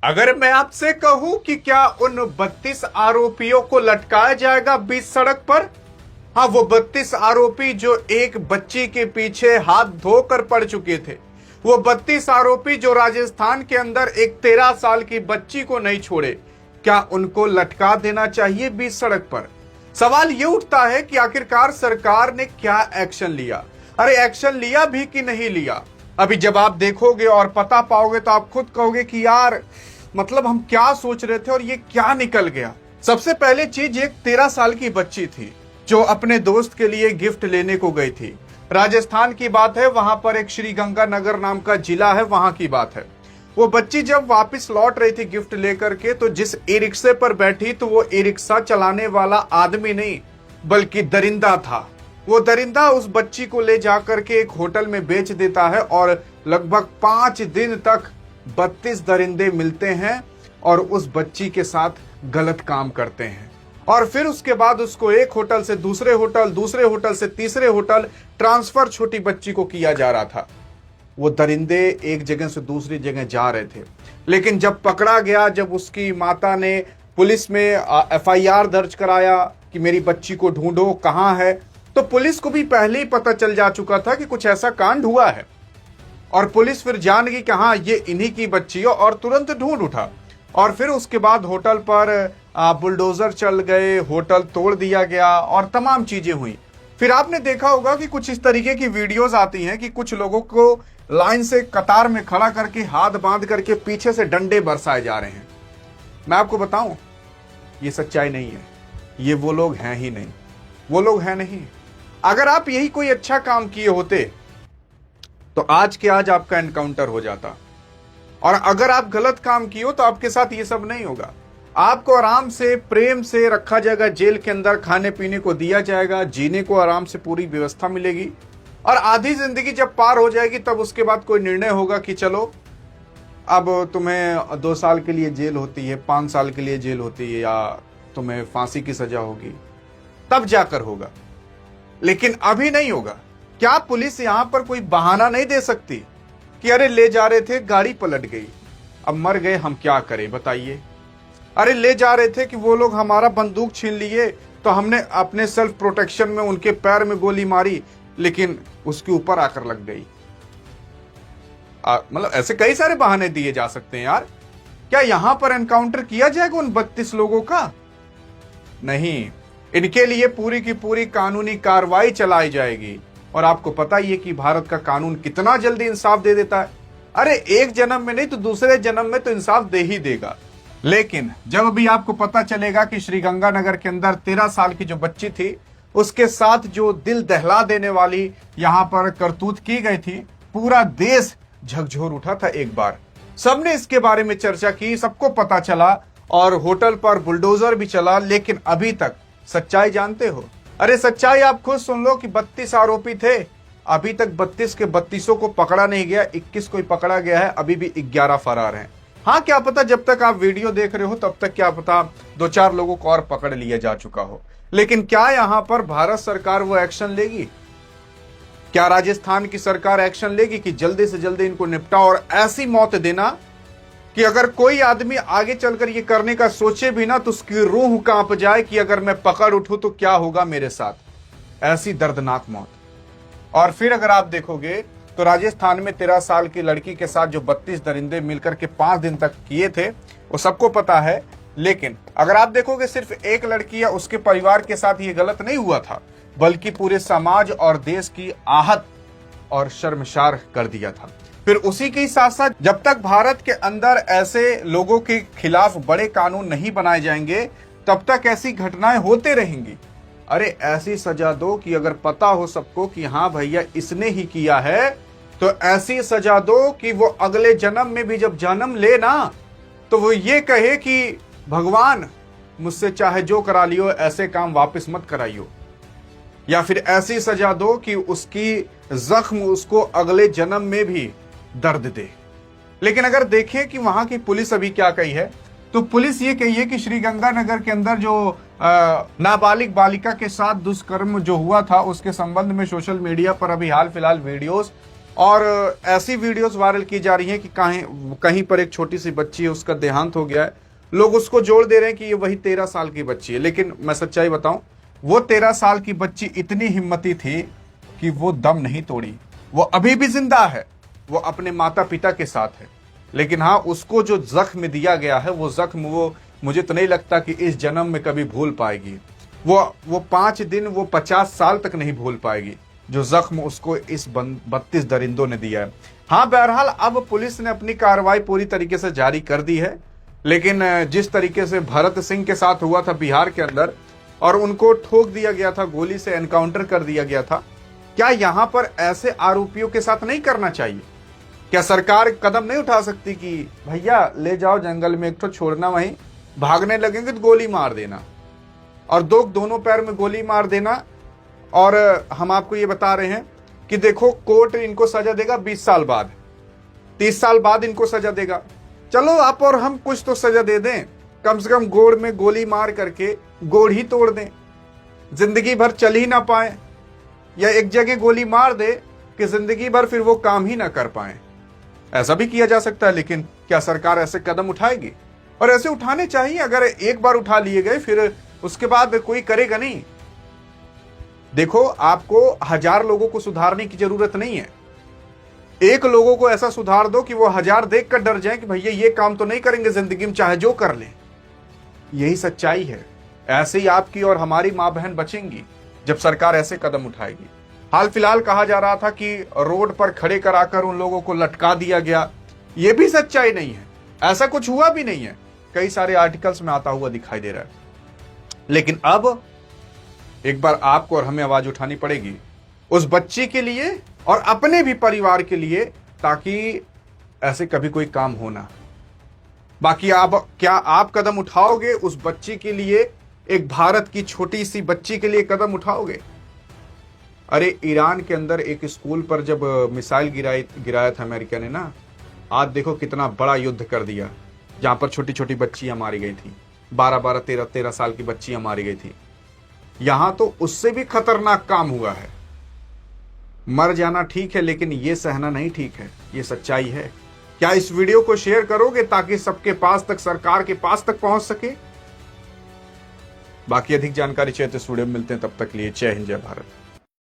अगर मैं आपसे कहूं कि क्या उन 32 आरोपियों को लटकाया जाएगा बीच सड़क पर? हाँ, वो 32 आरोपी जो एक बच्ची के पीछे हाथ धोकर पड़ चुके थे, वो 32 आरोपी जो राजस्थान के अंदर एक 13 साल की बच्ची को नहीं छोड़े, क्या उनको लटका देना चाहिए बीच सड़क पर? सवाल ये उठता है कि आखिरकार सरकार ने क्या एक्शन लिया। अरे एक्शन लिया भी कि नहीं लिया, अभी जब आप देखोगे और पता पाओगे तो आप खुद कहोगे कि यार मतलब हम क्या सोच रहे थे और ये क्या निकल गया। सबसे पहले चीज, एक 13 साल की बच्ची थी जो अपने दोस्त के लिए गिफ्ट लेने को गई थी। राजस्थान की बात है, वहां पर एक श्रीगंगानगर नाम का जिला है, वहां की बात है। वो बच्ची जब वापस लौट रही थी गिफ्ट लेकर के, तो जिस ई रिक्शे पर बैठी, तो वो ई रिक्शा चलाने वाला आदमी नहीं बल्कि दरिंदा था। वो दरिंदा उस बच्ची को ले जाकर के एक होटल में बेच देता है और लगभग 5 दिन तक 32 दरिंदे मिलते हैं और उस बच्ची के साथ गलत काम करते हैं। और फिर उसके बाद उसको एक होटल से दूसरे होटल, दूसरे होटल से तीसरे होटल ट्रांसफर छोटी बच्ची को किया जा रहा था। वो दरिंदे एक जगह से दूसरी जगह जा रहे थे, लेकिन जब पकड़ा गया, जब उसकी माता ने पुलिस में एफआईआर दर्ज कराया कि मेरी बच्ची को ढूंढो कहां है, तो पुलिस को भी पहले ही पता चल जा चुका था कि कुछ ऐसा कांड हुआ है। और पुलिस फिर जान गई कि हाँ ये इन्हीं की बच्ची है और तुरंत ढूंढ उठा। और फिर उसके बाद होटल पर बुलडोजर चल गए, होटल तोड़ दिया गया और तमाम चीजें हुई। फिर आपने देखा होगा कि कुछ इस तरीके की वीडियोस आती हैं कि कुछ लोगों को लाइन से कतार में खड़ा करके हाथ बांध करके पीछे से डंडे बरसाए जा रहे हैं। मैं आपको बताऊं, ये सच्चाई नहीं है, ये वो लोग हैं ही नहीं, वो लोग हैं नहीं। अगर आप यही कोई अच्छा काम किए होते तो आज के आज आपका एनकाउंटर हो जाता, और अगर आप गलत काम किए हो तो आपके साथ ये सब नहीं होगा। आपको आराम से प्रेम से रखा जाएगा, जेल के अंदर खाने पीने को दिया जाएगा, जीने को आराम से पूरी व्यवस्था मिलेगी, और आधी जिंदगी जब पार हो जाएगी तब उसके बाद कोई निर्णय होगा कि चलो अब तुम्हें 2 साल के लिए जेल होती है, 5 साल के लिए जेल होती है, या तुम्हें फांसी की सजा होगी, तब जाकर होगा। लेकिन अभी नहीं होगा। क्या पुलिस यहां पर कोई बहाना नहीं दे सकती कि अरे ले जा रहे थे गाड़ी पलट गई, अब मर गए, हम क्या करें बताइए। अरे ले जा रहे थे कि वो लोग हमारा बंदूक छीन लिए तो हमने अपने सेल्फ प्रोटेक्शन में उनके पैर में गोली मारी, लेकिन उसके ऊपर आकर लग गई। मतलब ऐसे कई सारे बहाने दिए जा सकते हैं यार। क्या यहां पर एनकाउंटर किया जाएगा उन 32 लोगों का? नहीं, इनके लिए पूरी की पूरी कानूनी कार्रवाई चलाई जाएगी। और आपको पता ही है कि भारत का कानून कितना जल्दी इंसाफ दे देता है। अरे एक जन्म में नहीं तो दूसरे जन्म में तो इंसाफ दे ही देगा। लेकिन जब भी आपको पता चलेगा कि श्रीगंगानगर के अंदर 13 साल की जो बच्ची थी, उसके साथ जो दिल दहला देने वाली यहां पर करतूत की गई थी, पूरा देश झकझोर उठा था। एक बार सबने इसके बारे में चर्चा की, सबको पता चला और होटल पर बुलडोजर भी चला। लेकिन अभी तक सच्चाई जानते हो? अरे सच्चाई आप खुद सुन लो कि 32 आरोपी थे, अभी तक 32 के 32 को पकड़ा नहीं गया, 21 को ही पकड़ा गया है, अभी भी 11 फरार हैं। हाँ, क्या पता जब तक आप वीडियो देख रहे हो तब तक क्या पता 2-4 लोगों को और पकड़ लिया जा चुका हो। लेकिन क्या यहां पर भारत सरकार वो एक्शन लेगी? क्या राजस्थान की सरकार एक्शन लेगी कि जल्दी से जल्दी इनको निपटाओ और ऐसी मौत देना कि अगर कोई आदमी आगे चलकर ये करने का सोचे भी ना तो उसकी रूह कांप जाए कि अगर मैं पकड़ उठूं तो क्या होगा मेरे साथ, ऐसी दर्दनाक मौत। और फिर अगर आप देखोगे तो राजस्थान में 13 साल की लड़की के साथ जो 32 दरिंदे मिलकर के 5 दिन तक किए थे, वो सबको पता है। लेकिन अगर आप देखोगे सिर्फ एक लड़की या उसके परिवार के साथ ये गलत नहीं हुआ था, बल्कि पूरे समाज और देश की आहत और शर्मसार कर दिया था। फिर उसी के साथ साथ जब तक भारत के अंदर ऐसे लोगों के खिलाफ बड़े कानून नहीं बनाए जाएंगे, तब तक ऐसी घटनाएं होते रहेंगी। अरे ऐसी सजा दो कि अगर पता हो सबको कि हाँ भैया इसने ही किया है, तो ऐसी सजा दो कि वो अगले जन्म में भी जब जन्म ले ना, तो वो ये कहे कि भगवान मुझसे चाहे जो करा लियो, ऐसे काम वापस मत कराइयो। या फिर ऐसी सजा दो कि उसकी जख्म उसको अगले जन्म में भी दर्द दे। लेकिन अगर देखें कि वहां की पुलिस अभी क्या कही है, तो पुलिस ये कही है कि श्रीगंगानगर के अंदर जो नाबालिग बालिका के साथ दुष्कर्म जो हुआ था, उसके संबंध में सोशल मीडिया पर अभी हाल फिलहाल वीडियोस और ऐसी वीडियोस वायरल की जा रही हैं कि कहीं पर एक छोटी सी बच्ची है, उसका देहांत हो गया है, लोग उसको जोड़ दे रहे हैं कि ये वही 13 साल की बच्ची है। लेकिन मैं सच्चाई बताऊं, वो 13 साल की बच्ची इतनी हिम्मती थी कि वो दम नहीं तोड़ी। वो अभी भी जिंदा है, वो अपने माता पिता के साथ है। लेकिन हाँ, उसको जो जख्म दिया गया है, वो जख्म वो मुझे तो नहीं लगता कि इस जन्म में कभी भूल पाएगी। वो 5 दिन, वो 50 साल तक नहीं भूल पाएगी जो जख्म उसको इस 32 दरिंदों ने दिया है। हाँ, बहरहाल अब पुलिस ने अपनी कार्रवाई पूरी तरीके से जारी कर दी है। लेकिन जिस तरीके से भरत सिंह के साथ हुआ था बिहार के अंदर, और उनको ठोक दिया गया था, गोली से एनकाउंटर कर दिया गया था, क्या यहां पर ऐसे आरोपियों के साथ नहीं करना चाहिए? क्या सरकार कदम नहीं उठा सकती कि भैया ले जाओ जंगल में, एक तो छोड़ना, वहीं भागने लगेंगे तो गोली मार देना, और दोनों पैर में गोली मार देना। और हम आपको ये बता रहे हैं कि देखो, कोर्ट इनको सजा देगा 20 साल बाद, 30 साल बाद इनको सजा देगा। चलो आप और हम कुछ तो सजा दे दें, कम से कम गोड़ में गोली मार करके गोड़ ही तोड़ दें, जिंदगी भर चल ही ना पाए, या एक जगह गोली मार दे कि जिंदगी भर फिर वो काम ही ना कर पाए। ऐसा भी किया जा सकता है। लेकिन क्या सरकार ऐसे कदम उठाएगी? और ऐसे उठाने चाहिए। अगर एक बार उठा लिए गए फिर उसके बाद कोई करेगा नहीं। देखो, आपको 1000 लोगों को सुधारने की जरूरत नहीं है। एक लोगों को ऐसा सुधार दो कि वो 1000 देखकर डर जाए कि भैया ये काम तो नहीं करेंगे जिंदगी में, चाहे जो कर लें। यही सच्चाई है। ऐसे ही आपकी और हमारी मां बहन बचेंगी जब सरकार ऐसे कदम उठाएगी। हाल फिलहाल कहा जा रहा था कि रोड पर खड़े कराकर उन लोगों को लटका दिया गया। यह भी सच्चाई नहीं है, ऐसा कुछ हुआ भी नहीं है। कई सारे आर्टिकल्स में आता हुआ दिखाई दे रहा है। लेकिन अब एक बार आपको और हमें आवाज उठानी पड़ेगी उस बच्ची के लिए और अपने भी परिवार के लिए, ताकि ऐसे कभी कोई काम हो ना। बाकी क्या आप कदम उठाओगे उस बच्ची के लिए? एक भारत की छोटी सी बच्ची के लिए कदम उठाओगे? अरे, ईरान के अंदर एक स्कूल पर जब मिसाइल गिराया था अमेरिका ने ना, आज देखो कितना बड़ा युद्ध कर दिया, जहां पर छोटी छोटी बच्चियां मारी गई थी, 12-12, 13-13 साल की बच्चियां मारी गई थी। यहां तो उससे भी खतरनाक काम हुआ है। मर जाना ठीक है, लेकिन यह सहना नहीं ठीक है। यह सच्चाई है। क्या इस वीडियो को शेयर करोगे ताकि सबके पास तक, सरकार के पास तक पहुंच सके? बाकी अधिक जानकारी चाहिए तो इस वीडियो में मिलते हैं। तब तक लिए जय हिंद, जय भारत।